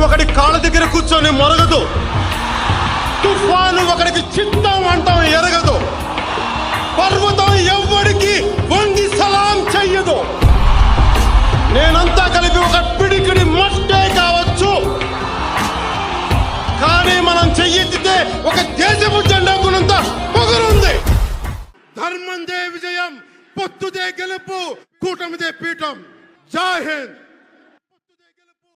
ఒకటి కాళ్ళ దగ్గర కూర్చొని మొరగదు, తుఫాను ఒకడికి చిత్తం అంటాం ఎరగదు, పర్వతం ఎవ్వడికి వంగి సలాం చెయ్యదు. నేనంతా కలిపి ఒక పిడికిడి మట్టే కావచ్చు, కానీ మనం చెయ్యెత్తితే ఒక దేశపు జెండా గుణంత పొగరుంది. ధర్మందే విజయం, పొత్తుదే గెలుపు, కూటమిదే పీఠం. జై హింద్.